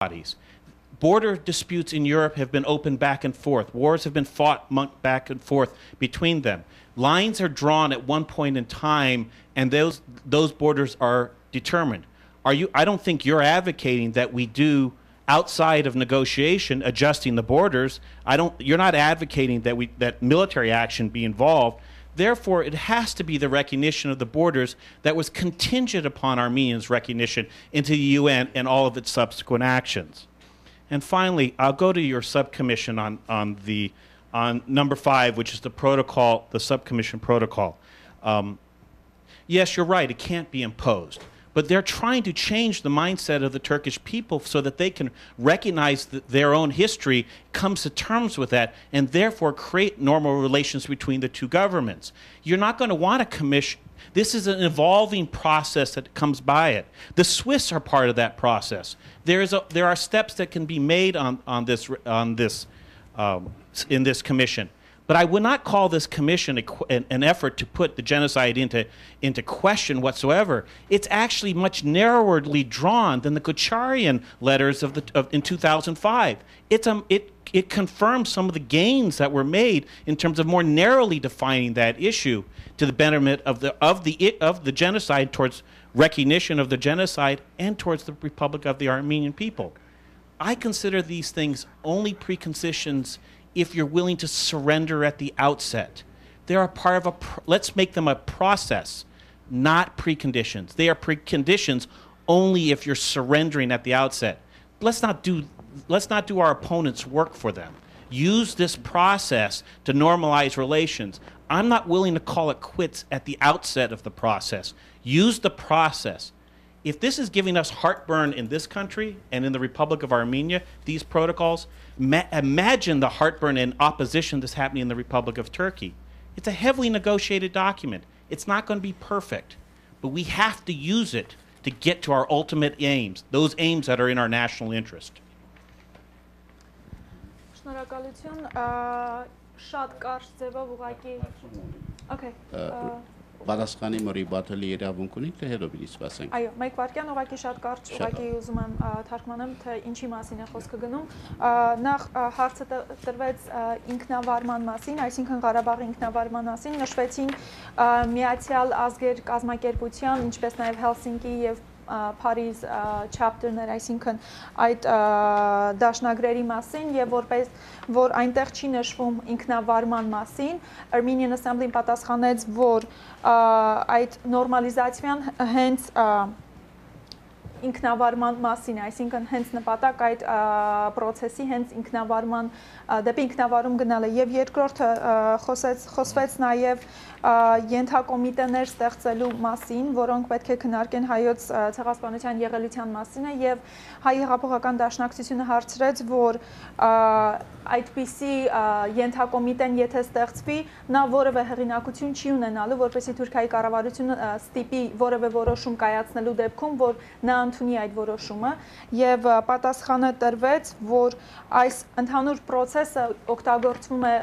bodies. Border disputes in Europe have been open back and forth. Wars have been fought back and forth between them. Lines are drawn at one point in time, and those borders are determined. I don't think you're advocating that we do, outside of negotiation, adjusting the borders. You're not advocating that military action be involved. Therefore, it has to be the recognition of the borders that was contingent upon Armenians' recognition into the UN and all of its subsequent actions. And finally, I'll go to your subcommission on number 5, which is the protocol, the subcommission protocol. Yes, you're right, it can't be imposed. But they're trying to change the mindset of the Turkish people so that they can recognize their own history, comes to terms with that, and therefore create normal relations between the two governments. You're not going to want a commission. This is an evolving process that comes by it. The Swiss are part of that process. There are steps that can be made in this commission. But I would not call this commission an effort to put the genocide into question whatsoever. It's actually much narrowerly drawn than the Kocharian letters in 2005. It confirms some of the gains that were made in terms of more narrowly defining that issue to the betterment of the genocide, towards recognition of the genocide and towards the Republic of the Armenian people. I consider these things only preconditions if you're willing to surrender at the outset. They are part of let's make them a process, not preconditions. They are preconditions only if you're surrendering at the outset. Let's not do our opponents' work for them. Use this process to normalize relations. I'm not willing to call it quits at the outset of the process. Use the process. If this is giving us heartburn in this country and in the Republic of Armenia, these protocols, imagine the heartburn and opposition that's happening in the Republic of Turkey. It's a heavily negotiated document. It's not going to be perfect, but we have to use it to get to our ultimate aims, those aims that are in our national interest. Շնորհակալություն, շատ կարճ ձևով ուղղակի. Okay. Պատասխանի մորի բաթելի իրավունք ունի, թե հետո պիտի սպասենք։ Այո, մեկ վայրկյան ուղղակի շատ կարճ, ուղղակի ուզում եմ թարգմանեմ, թե ինչի մասին է խոսքը գնում։ Նախ հարցը տրվեց ինքնավարման մասին, այսինքն Ղարաբաղի ինքնավարման մասին, նշվեցին Միացյալ Ազգեր կազմակերպության, ինչպես նաև Հելսինկի եւ Փարիզ chapter-ներ, այսինքն այդ դաշնագրերի մասին, եւ որ այնտեղ չի նշվում ինքնավարման մասին, Armenian Assembly-ն պատասխանեց, որ այդ նորմալիզացիան հենց ինքնավարման մասին, այսինքն հենց նպատակ այդ process-ի հենց ինքնավարման դեպի ինքնավարում գնալը, եւ երկրորդը խոսվեց նաեւ ենթակոմիտեներ ստեղծելու մասին, որոնք պետք է քննարկեն հայոց ցեղասպանության եղելության մասին եւ հայ հեղափոխական դաշնակցությունը հարցրեց, որ այդպիսի ենթակոմիտեն եթե ստեղծվի, նա որևէ հեղինակություն չի ունենալու, որպեսզի Թուրքիայի կառավարությունը ստիպի որևէ որոշում կայացնելու դեպքում, որ նա ընդունի այդ որոշումը, եւ պատասխանը տրվեց, որ այս ընդհանուր process-ը օգտագործվում է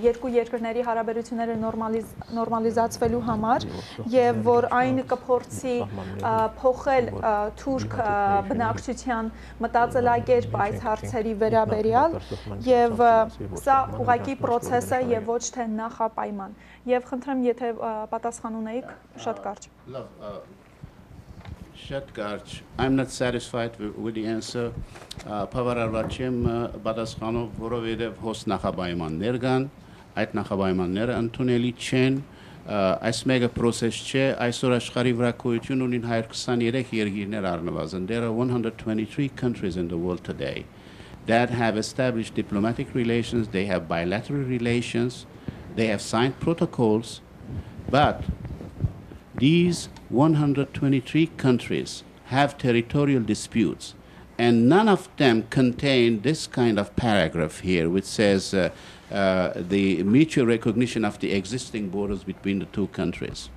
երկու երկրների հարաբերությունները նորմալիզացվելու համար եւ որ այն կփորձի փոխել թուրք բնակչության մտածելակերպ այս հարցերի վերաբերյալ եւ սա ուղղակի process է եւ ոչ թե նախապայման եւ խնդրեմ եթե պատասխան ունեիք շատ կարճ Շատ կարճ I'm not satisfied with the answer բավարարված չեմ պատասխանով որովհետեւ հոս նախապայմաններ կան այդ նախապայմանները ընդունելի չեն այս մեգա process չէ այսօր աշխարհի վրա գոյություն ունին 123 երկիրներ առնվազն there are 123 countries in the world today that have established diplomatic relations they have bilateral relations they have signed protocols but these 123 countries have territorial disputes and none of them contain this kind of paragraph here which says the mutual recognition of the existing borders between the two countries.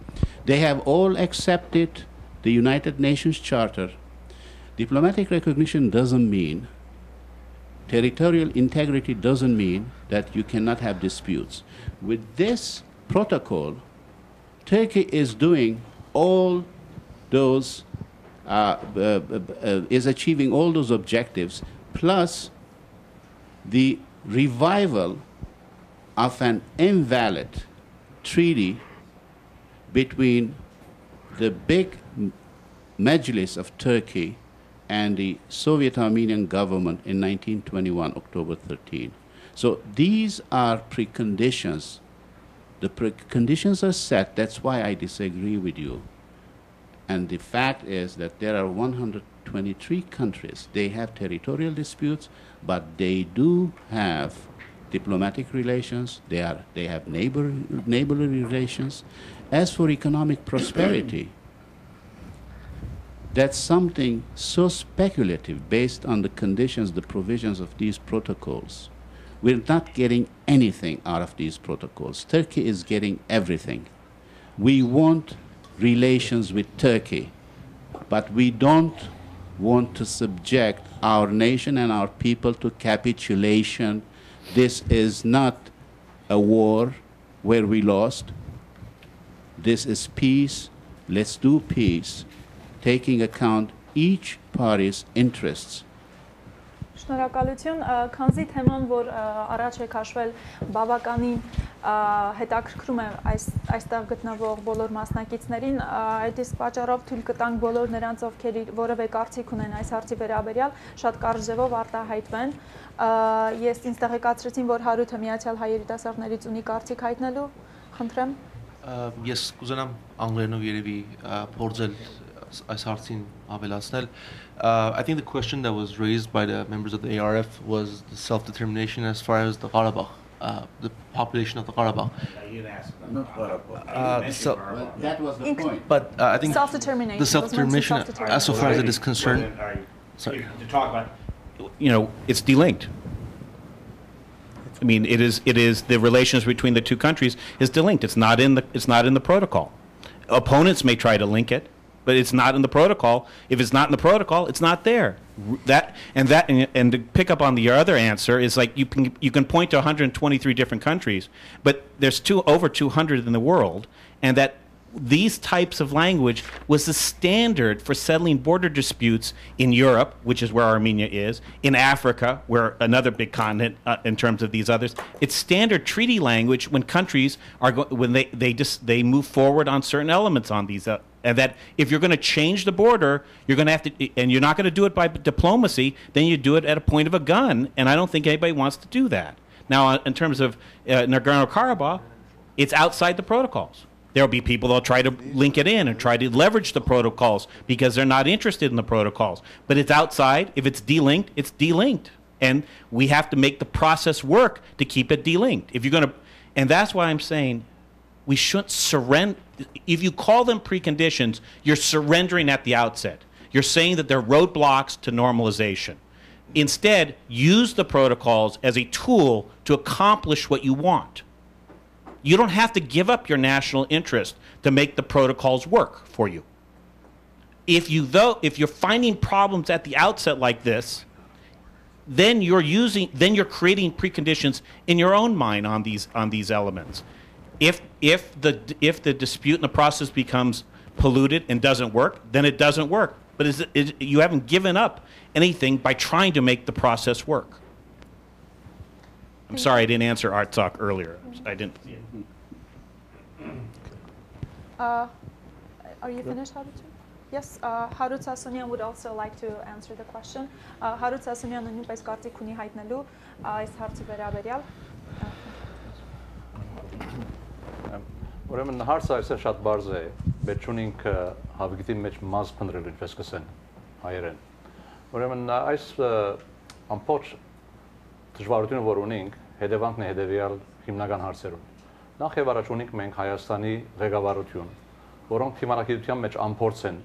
They have all accepted the United Nations Charter. Diplomatic recognition doesn't mean, territorial integrity doesn't mean that you cannot have disputes. With this protocol, Turkey is doing all those is achieving all those objectives, plus the revival of an invalid treaty between the big Majlis of Turkey and the Soviet Armenian government in 1921, October 13. So these are preconditions. The preconditions are set. That's why I disagree with you. And the fact is that there are 123 countries. They have territorial disputes, but they do have diplomatic relations. They have neighborly relations. As for economic prosperity, that's something so speculative based on the conditions, the provisions of these protocols. We're not getting anything out of these protocols. Turkey is getting everything. We want relations with Turkey, but we don't want to subject our nation and our people to capitulation. This is not a war where we lost. This is peace. Let's do peace, taking account each party's interests. Շնորհակալություն, քանզի թեման, որ առաջ է քաշվել, բավականին հետաքրքրում է այստեղ գտնվող բոլոր մասնակիցներին, այդ իսկ պատճառով թույլ կտանք բոլոր նրանց, ովքեր որևէ կարծիք ունեն այս հարցի վերաբերյալ, շատ կարճ ձևով արտահայտվեն։ Ես ինձ տեղեկացրեցին, որ Հարութը Միացյալ Հայ երիտասարդներից ունի կարծիք հայտնելու, խնդրեմ։ Ես կուզենամ անգլերենով երևի փորձել այս հարցին ավելացնել. I think the question that was raised by the members of the ARF was the self-determination as far as the Karabakh, the population of the Karabakh. You asked not Karabakh. That was the point. But I think self-determination. The self-determination, as so far as it is concerned, sorry, to talk about, it's delinked. I mean, it is the relations between the two countries is delinked. It's not in the protocol. Opponents may try to link it, but it's not in the protocol. If it's not in the protocol, it's not there. And to pick up on your other answer is like you can point to 123 different countries, but there's over 200 in the world, and that these types of language was the standard for settling border disputes in Europe, which is where Armenia is, in Africa, where another big continent in terms of these others. It's standard treaty language when countries are when they move forward on certain elements on these. And that if you're going to change the border, you're going to have to, and you're not going to do it by diplomacy, then you do it at a point of a gun. And I don't think anybody wants to do that. Now, in terms of Nagorno-Karabakh, it's outside the protocols. There'll be people that'll try to link it in and try to leverage the protocols because they're not interested in the protocols. But it's outside. If it's delinked, it's delinked. And we have to make the process work to keep it delinked. If you're going to, and that's why I'm saying we shouldn't surrender. If you call them preconditions, you're surrendering at the outset. You're saying that they're roadblocks to normalization. Instead, use the protocols as a tool to accomplish what you want. You don't have to give up your national interest to make the protocols work for you. If you're finding problems at the outset like this, then you're creating preconditions in your own mind on these elements. If the dispute in the process becomes polluted and doesn't work, then it doesn't work. But you haven't given up anything by trying to make the process work. I'm sorry I didn't answer Artsakh earlier. I didn't. Are you finished, Harut? Yes, Harut Sasunian would also like to answer the question. Harut Sasunian նույնպես կարծիք ունի հայտնելու այս հարցի վերաբերյալ։ Ուրեմն հարցը այսօր շատ բարձ է, բայց ունենք հավգիտի մեջ մաս փնտրել ինչպես կսեն հայերեն։ Ուրեմն այս ամբողջ դժվարությունը որ ունենք, հետևանքն է հետևյալ հիմնական հարցերում։ Նախ եւ առաջ ունենք մենք Հայաստանի ղեկավարություն, որոնք թիմարակիցության մեջ ամփորձ են։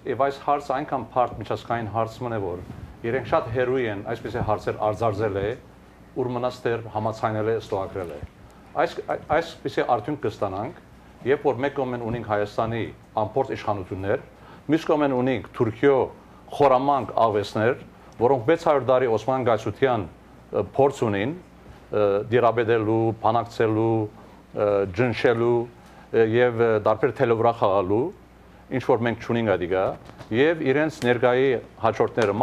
Եվ այս հարցը այնքան բարդ միջազգային հարց մնե որ իրենք շատ հերույ են այսպես է հարցեր արձարծել է, ուր մնաց դեռ համացանել է, ստոակրել է։ Այսպես է արդյունք կստանանք, երբ որ մեկ կողմեն ունենք Հայաստանի ամփորձ իշխանություններ, մյուս կողմեն ունենք Թուրքիո խորամանկ աղվեսներ, որոնք 600 տարի Օսման գայցության փորձ ունին դիրաբեդելու, բանակցելու, ջնշելու եւ դարբեր թելևրա խաղալու ինչ որ մենք ճունենք ադիգա եւ իրենց ներկայի հաջորդները